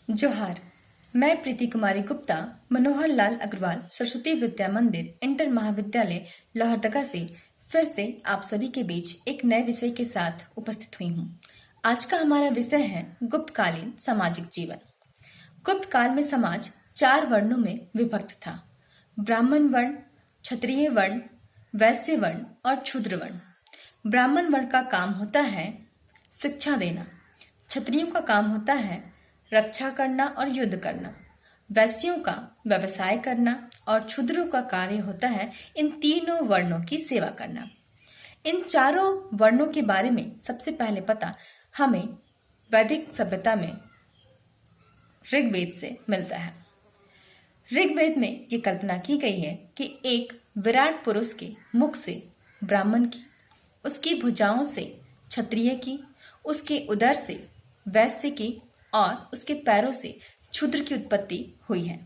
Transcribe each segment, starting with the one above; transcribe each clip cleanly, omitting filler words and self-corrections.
जोहार। मैं प्रीति कुमारी गुप्ता मनोहर लाल अग्रवाल सरस्वती विद्या मंदिर इंटर महाविद्यालय लोहरदगा से फिर से आप सभी के बीच एक नए विषय के साथ उपस्थित हुई हूँ। आज का हमारा विषय है गुप्तकालीन सामाजिक जीवन। गुप्त काल में समाज 4 वर्णों में विभक्त था: ब्राह्मण वर्ण, क्षत्रिय वर्ण, वैश्य वर्ण और शूद्र वर्ण। ब्राह्मण वर्ण का काम होता है शिक्षा देना, क्षत्रियों का काम होता है रक्षा करना और युद्ध करना, वैश्यों का व्यवसाय करना और क्षुद्रों का कार्य होता है इन तीनों वर्णों की सेवा करना। इन चारों वर्णों के बारे में सबसे पहले पता हमें वैदिक सभ्यता में ऋग्वेद से मिलता है। ऋग्वेद में ये कल्पना की गई है कि एक विराट पुरुष के मुख से ब्राह्मण की, उसकी भुजाओं से क्षत्रिय की, उसके उदर से वैश्य की और उसके पैरों से क्षुद्र की उत्पत्ति हुई है।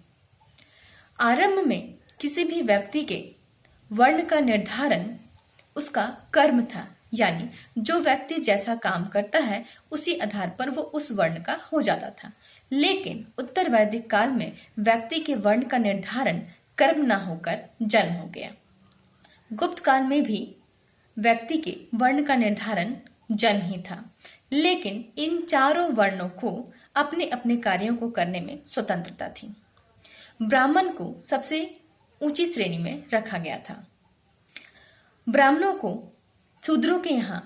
आरंभ में किसी भी व्यक्ति के वर्ण का निर्धारण उसका कर्म था, यानी जो व्यक्ति जैसा काम करता है उसी आधार पर वो उस वर्ण का हो जाता था। लेकिन उत्तर वैदिक काल में व्यक्ति के वर्ण का निर्धारण कर्म न होकर जन्म हो गया। गुप्त काल में भी व्यक्ति के वर्ण का निर्धारण जन्म ही था, लेकिन इन चारों वर्णों को अपने अपने कार्यों को करने में स्वतंत्रता थी। ब्राह्मण को सबसे ऊंची श्रेणी में रखा गया था। ब्राह्मणों को शूद्रों के यहाँ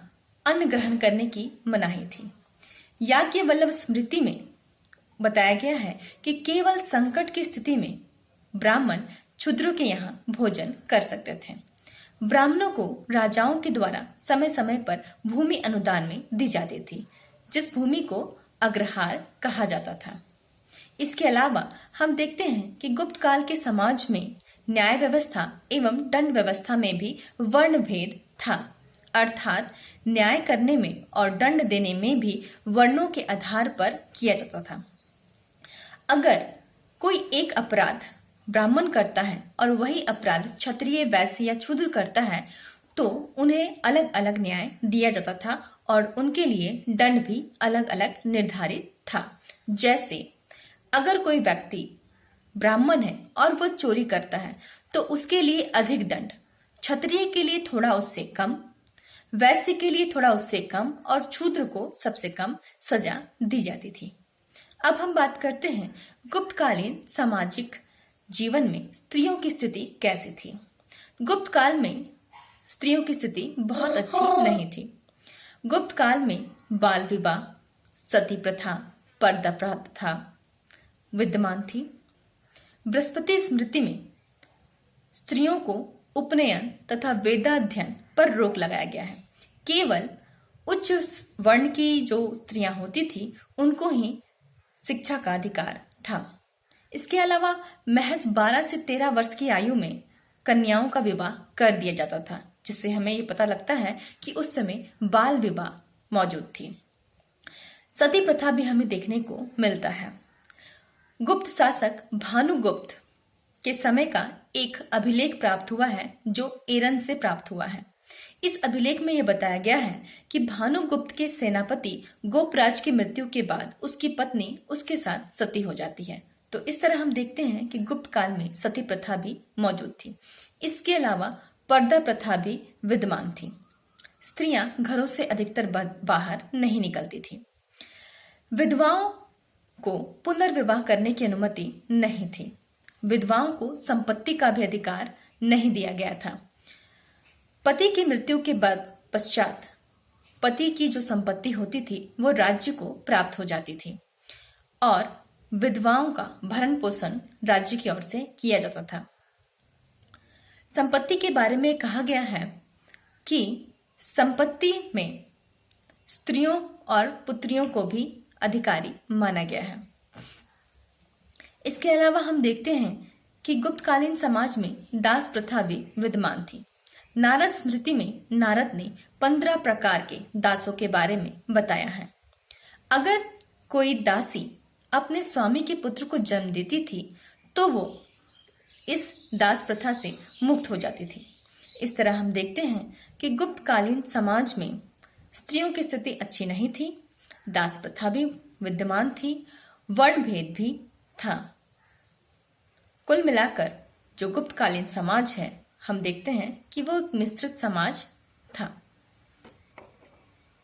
अन्न ग्रहण करने की मनाही थी। याज्ञवल्क्य स्मृति में बताया गया है कि केवल संकट की स्थिति में ब्राह्मण शूद्रों के यहाँ भोजन कर सकते थे। ब्राह्मणों को राजाओं के द्वारा समय समय पर भूमि अनुदान में दी जाती थी, जिस भूमि को अग्रहार कहा जाता था। इसके अलावा हम देखते हैं कि गुप्त काल के समाज में न्याय व्यवस्था एवं दंड व्यवस्था में भी वर्ण भेद था, अर्थात न्याय करने में और दंड देने में भी वर्णों के आधार पर किया जाता था। अगर कोई एक अपराध ब्राह्मण करता है और वही अपराध क्षत्रिय, वैश्य या शूद्र करता है तो उन्हें अलग अलग न्याय दिया जाता था और उनके लिए दंड भी अलग अलग निर्धारित था। जैसे अगर कोई व्यक्ति ब्राह्मण है और वो चोरी करता है तो उसके लिए अधिक दंड, क्षत्रिय के लिए थोड़ा उससे कम, वैश्य के लिए थोड़ा उससे कम और शूद्र को सबसे कम सजा दी जाती थी। अब हम बात करते हैं गुप्तकालीन सामाजिक जीवन में स्त्रियों की स्थिति कैसी थी। गुप्त काल में स्त्रियों की स्थिति बहुत अच्छी नहीं थी। गुप्त काल में बाल विवाह, सती प्रथा, पर्दा प्रथा विद्यमान थी। बृहस्पति स्मृति में स्त्रियों को उपनयन तथा वेदाध्ययन पर रोक लगाया गया है। केवल उच्च वर्ण की जो स्त्रियां होती थी उनको ही शिक्षा का अधिकार था। इसके अलावा महज 12 से 13 वर्ष की आयु में कन्याओं का विवाह कर दिया जाता था, जिससे हमें ये पता लगता है कि उस समय बाल विवाह मौजूद थी। सती प्रथा भी हमें देखने को मिलता है। गुप्त शासक भानुगुप्त के समय का एक अभिलेख प्राप्त हुआ है जो एरन से प्राप्त हुआ है। इस अभिलेख में यह बताया गया है कि भानुगुप्त के सेनापति गोपराज की मृत्यु के बाद उसकी पत्नी उसके साथ सती हो जाती है। तो इस तरह हम देखते हैं कि गुप्त काल में सती प्रथा भी मौजूद थी। इसके अलावा पर्दा प्रथा भी विद्यमान थी। स्त्रियां घरों से अधिकतर बाहर नहीं निकलती थी। विधवाओं को पुनर्विवाह करने की अनुमति नहीं थी। विधवाओं को संपत्ति का भी अधिकार नहीं दिया गया था। पति की मृत्यु के बाद पश्चात पति की जो संपत्ति होती थी वो राज्य को प्राप्त हो जाती थी और विधवाओं का भरण पोषण राज्य की ओर से किया जाता था। संपत्ति के बारे में कहा गया है कि संपत्ति में स्त्रियों और पुत्रियों को भी अधिकारी माना गया है। इसके अलावा हम देखते हैं कि गुप्तकालीन समाज में दास प्रथा भी विद्यमान थी। नारद स्मृति में नारद ने 15 प्रकार के दासों के बारे में बताया है। अगर कोई दासी अपने स्वामी के पुत्र को जन्म देती थी तो वो इस दास प्रथा से मुक्त हो जाती थी। इस तरह हम देखते हैं कि गुप्तकालीन समाज में स्त्रियों की स्थिति अच्छी नहीं थी, दास प्रथा भी विद्यमान थी वर्ण भेद भी था। कुल मिलाकर जो गुप्तकालीन समाज है, हम देखते हैं कि वो एक मिश्रित समाज था।